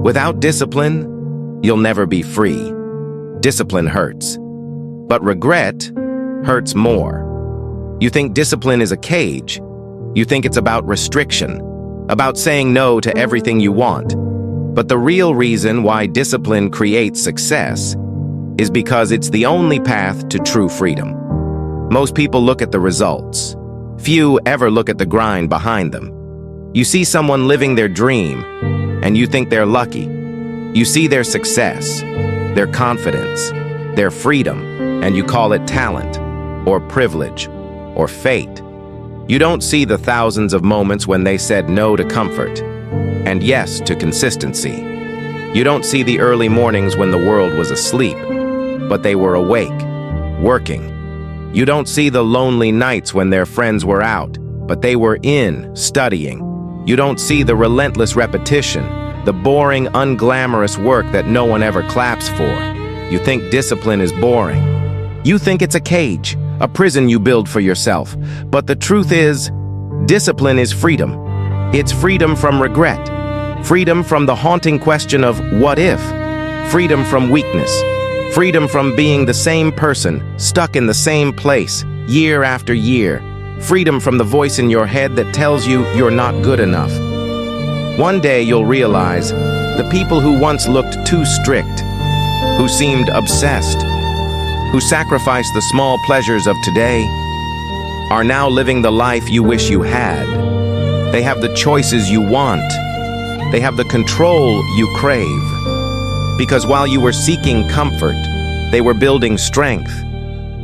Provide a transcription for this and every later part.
Without discipline, you'll never be free. Discipline hurts, but regret hurts more. You think discipline is a cage. You think it's about restriction, about saying no to everything you want. But the real reason why discipline creates success is because it's the only path to true freedom. Most people look at the results. Few ever look at the grind behind them. You see someone living their dream, and you think they're lucky. You see their success, their confidence, their freedom, and you call it talent, or privilege, or fate. You don't see the thousands of moments when they said no to comfort, and yes to consistency. You don't see the early mornings when the world was asleep, but they were awake, working. You don't see the lonely nights when their friends were out, but they were in, studying. You don't see the relentless repetition, the boring, unglamorous work that no one ever claps for. You think discipline is boring. You think it's a cage, a prison you build for yourself. But the truth is, discipline is freedom. It's freedom from regret, freedom from the haunting question of what if, freedom from weakness, freedom from being the same person, stuck in the same place, year after year, freedom from the voice in your head that tells you you're not good enough. One day you'll realize the people who once looked too strict, who seemed obsessed, who sacrificed the small pleasures of today, are now living the life you wish you had. They have the choices you want. They have the control you crave. Because while you were seeking comfort, they were building strength.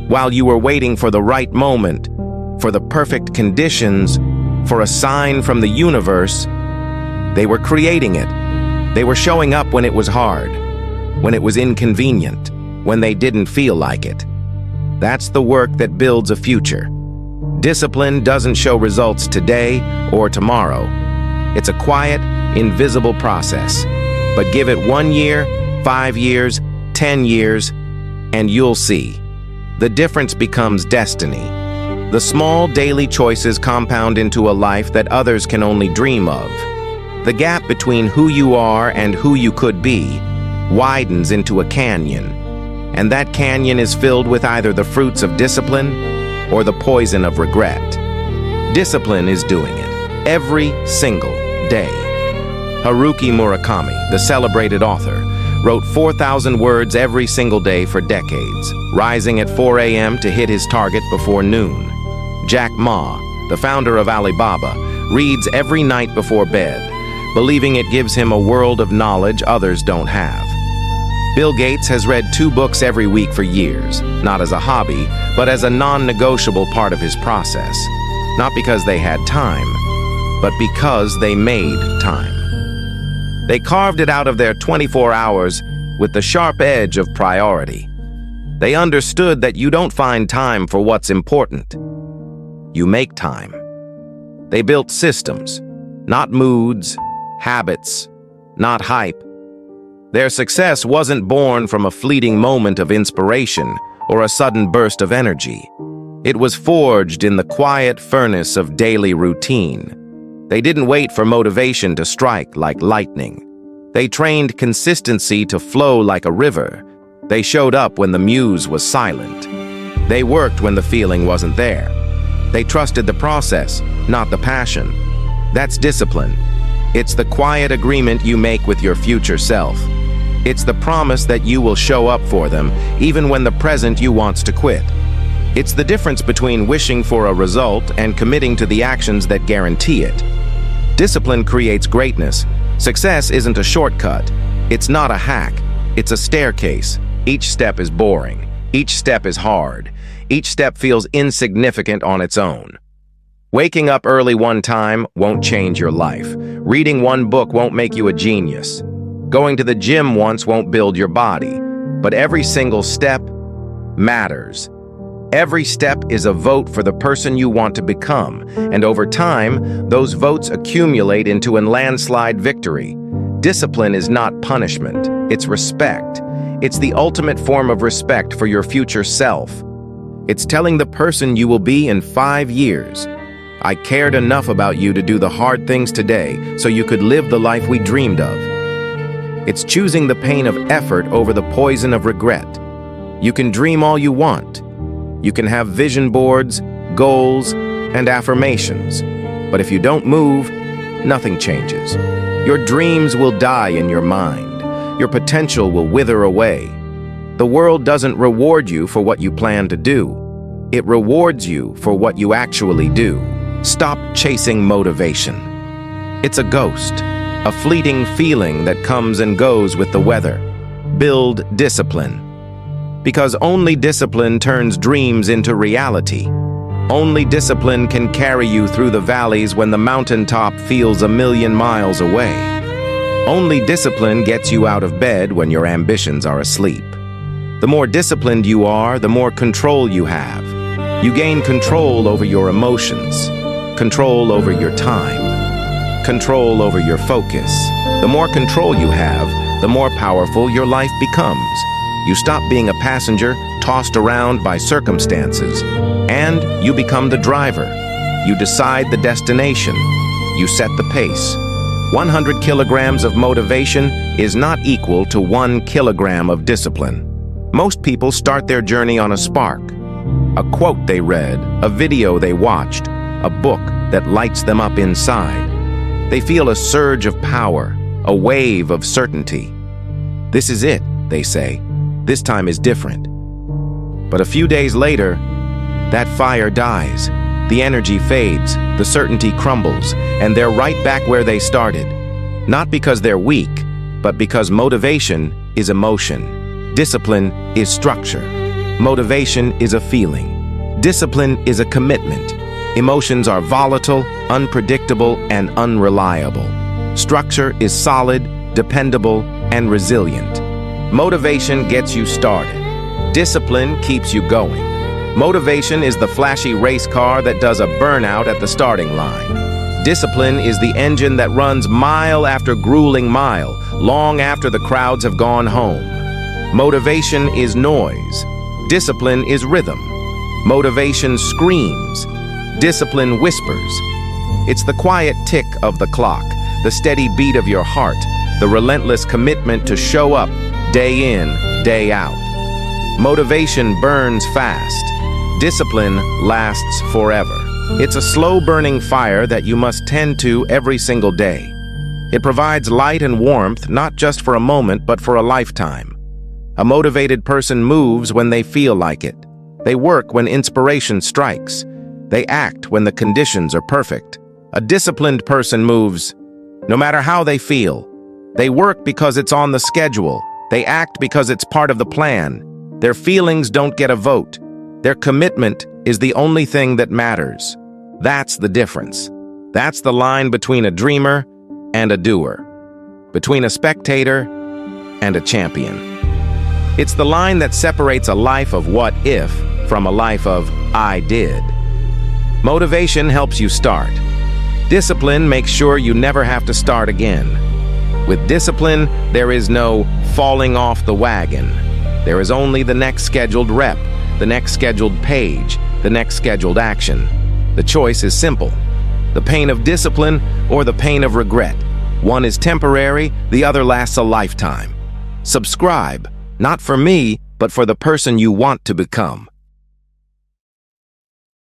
While you were waiting for the right moment, for the perfect conditions, for a sign from the universe, they were creating it. They were showing up when it was hard, when it was inconvenient, when they didn't feel like it. That's the work that builds a future. Discipline doesn't show results today or tomorrow. It's a quiet, invisible process. But give it 1 year, 5 years, 10 years, and you'll see. The difference becomes destiny. The small daily choices compound into a life that others can only dream of. The gap between who you are and who you could be widens into a canyon. And that canyon is filled with either the fruits of discipline or the poison of regret. Discipline is doing it every single day. Haruki Murakami, the celebrated author, wrote 4,000 words every single day for decades, rising at 4 a.m. to hit his target before noon. Jack Ma, the founder of Alibaba, reads every night before bed, believing it gives him a world of knowledge others don't have. Bill Gates has read 2 books every week for years, not as a hobby, but as a non-negotiable part of his process. Not because they had time, but because they made time. They carved it out of their 24 hours with the sharp edge of priority. They understood that you don't find time for what's important. You make time. They built systems, not moods, habits, not hype. Their success wasn't born from a fleeting moment of inspiration or a sudden burst of energy. It was forged in the quiet furnace of daily routine. They didn't wait for motivation to strike like lightning. They trained consistency to flow like a river. They showed up when the muse was silent. They worked when the feeling wasn't there. They trusted the process, not the passion. That's discipline. It's the quiet agreement you make with your future self. It's the promise that you will show up for them, even when the present you wants to quit. It's the difference between wishing for a result and committing to the actions that guarantee it. Discipline creates greatness. Success isn't a shortcut. It's not a hack. It's a staircase. Each step is boring. Each step is hard. Each step feels insignificant on its own. Waking up early one time won't change your life. Reading one book won't make you a genius. Going to the gym once won't build your body. But every single step matters. Every step is a vote for the person you want to become, and over time, those votes accumulate into a landslide victory. Discipline is not punishment, it's respect. It's the ultimate form of respect for your future self. It's telling the person you will be in 5 years, I cared enough about you to do the hard things today so you could live the life we dreamed of. It's choosing the pain of effort over the poison of regret. You can dream all you want. You can have vision boards, goals, and affirmations. But if you don't move, nothing changes. Your dreams will die in your mind. Your potential will wither away. The world doesn't reward you for what you plan to do. It rewards you for what you actually do. Stop chasing motivation. It's a ghost, a fleeting feeling that comes and goes with the weather. Build discipline. Because only discipline turns dreams into reality. Only discipline can carry you through the valleys when the mountaintop feels 1,000,000 miles away. Only discipline gets you out of bed when your ambitions are asleep. The more disciplined you are, the more control you have. You gain control over your emotions, control over your time, control over your focus. The more control you have, the more powerful your life becomes. You stop being a passenger tossed around by circumstances, and you become the driver. You decide the destination. You set the pace. 100 kilograms of motivation is not equal to 1 kilogram of discipline. Most people start their journey on a spark, a quote they read, a video they watched, a book that lights them up inside. They feel a surge of power, a wave of certainty. This is it, they say. This time is different. But a few days later, that fire dies. The energy fades, the certainty crumbles, and they're right back where they started. Not because they're weak, but because motivation is emotion. Discipline is structure. Motivation is a feeling. Discipline is a commitment. Emotions are volatile, unpredictable, and unreliable. Structure is solid, dependable, and resilient. Motivation gets you started. Discipline keeps you going. Motivation is the flashy race car that does a burnout at the starting line. Discipline is the engine that runs mile after grueling mile, long after the crowds have gone home. Motivation is noise. Discipline is rhythm. Motivation screams. Discipline whispers. It's the quiet tick of the clock, the steady beat of your heart, the relentless commitment to show up day in, day out. Motivation burns fast. Discipline lasts forever. It's a slow-burning fire that you must tend to every single day. It provides light and warmth not just for a moment, but for a lifetime. A motivated person moves when they feel like it. They work when inspiration strikes. They act when the conditions are perfect. A disciplined person moves no matter how they feel. They work because it's on the schedule. They act because it's part of the plan. Their feelings don't get a vote. Their commitment is the only thing that matters. That's the difference. That's the line between a dreamer and a doer, between a spectator and a champion. It's the line that separates a life of what if from a life of I did. Motivation helps you start. Discipline makes sure you never have to start again. With discipline, there is no falling off the wagon. There is only the next scheduled rep, the next scheduled page, the next scheduled action. The choice is simple: the pain of discipline or the pain of regret. One is temporary, the other lasts a lifetime. Subscribe, not for me, but for the person you want to become.